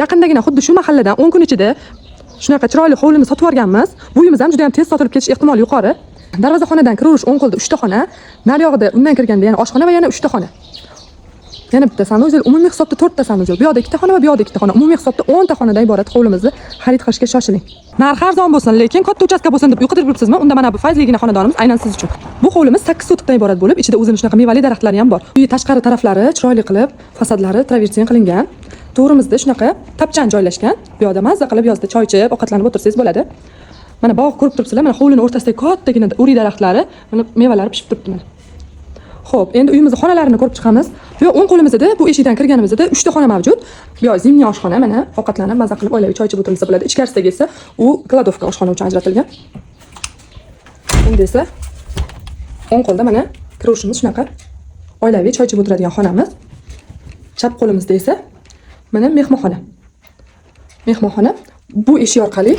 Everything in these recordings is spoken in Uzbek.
Yaqindagina xuddi shu mahalladan 10 kun ichida shunaqa chiroyli hovlini sotib olganmiz. Bu uyimiz ham juda ham tez sotilib ketish ehtimoli yuqori. Darvozaxonadan kiraverish o'ng qo'lda 3 ta xona, nariyog'ida undan kirganda yana oshxona va yana 3 ta xona. Yana bitta sanuzel, umumiy hisobda 4 ta sanuzel. Bu yoqda 2 ta xona va bu yoqda 2 ta xona. Umumiy hisobda 10 ta xonadan iborat hovlimizni xarid qilishga shoshiling. Narxi arzon bo'lsin, lekin katta uchastka bo'lsin deb qidirib yuribsizmi? Unda mana bu fayzligina xonadonimiz aynan siz uchun. Bu hovlimiz 8 sotixdan iborat bo'lib, ichida o'zining shunaqa mevali daraxtlari ham bor. Uy tashqari taraflari chiroyli qilib, fasadlari travertin qilingan. To'g'rimizda shunaqa tapchan joylashgan. Bu yoqda mazza qilib yozda choy ichib, ovqatlanib o'tirsangiz bo'ladi. Mana bog' ko'rib turibsizlar, mana hovlining o'rtasidagi kattagina o'rik daraxtlari, mana mevalari pishib turibdi mana. Xo'p, endi uyimizning xonalarini ko'rib chiqamiz. Bu yoq o'ng qo'limizda, bu eshikdan kirganimizda 3 ta xona mavjud. Bu yoq zimniy oshxona, mana ovqatlanib, mazza qilib oilaviy choy ichib o'tirsa bo'ladi. Ichkarisidagi esa u kladovka oshxona uchun ajratilgan. Endi esa o'ng qo'lda mana kiruvishimiz shunaqa oilaviy choy ichib o'tiradigan xonamiz. Chap qo'limizda esa mana mehmonxona. Mehmonxona bu eshik orqali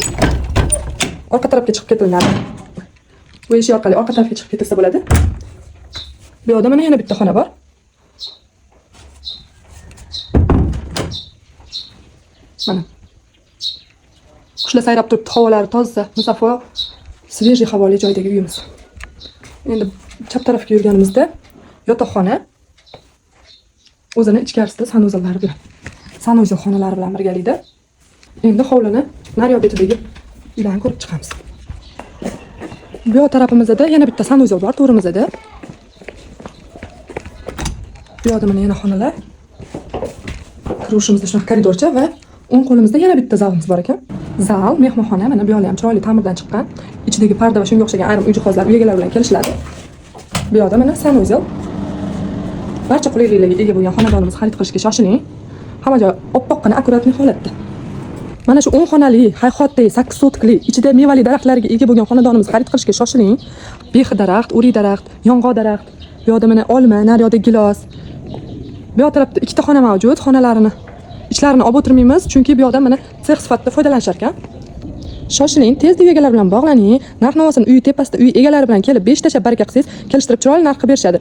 orqa tarafga chiqib ketiladi. Bu eshik orqali orqa tarafga chiqib ketilsa bo'ladi. Bu yoqda mana yana bitta xona bor. Mana. Qushlar sayrab turibdi, havolari toza, musaffo, svejiy havoli joydagi uyimiz. Endi chap tarafga yurganimizda yotoqxona o'zini ichkarisida sanuzellari bilan, sanuzel xonalari bilan birgalikda. Endi hovlini naryoq betidagi uylarni ko'rib chiqamiz. Bu yoq tarafimizda yana bitta sanuzel bor, to'g'rimizda. Bu yoqda mana yana xonalar. Kirishimizda shunaqa koridorcha va o'ng qo'limizda yana bitta zalimiz bor ekan. Zal, mehmonxona, mana bu yoqda ham chiroyli ta'mirdan chiqqan. Ichidagi parda va shunga o'xshagan ayrim uy jihozlari uy egalari bilan kelishiladi. Bu yoqda mana sanuzel. Barcha qulayliklarga ega bo'lgan xonadonimizni xarid qilishga shoshiling. Hamma joy oppoqqina, akkuratniy holatda. Mana shu 10 xonali, hayhotli, 8 sotikli, ichida mevali daraxtlarga ega bo'lgan xonadonimizni xarid qilishga shoshiling. Behi daraxt, o'rik daraxt, yong'oq daraxt, bu yoqda mana olma, naryoqda gilos. Bu yoq tarafda 2 ta xona mavjud. Xonalarini ichlarini olib o'tirmaymiz, chunki bu yoqdan mana sex sifatida foydalanishar ekan. Shoshiling, tezda uy egalari bilan bog'laning. Narx-navosini uy tepasida uy egalari bilan kelib 5 tashlab baraka qilsangiz, kelishtirib chiroyli narx qilib berishadi.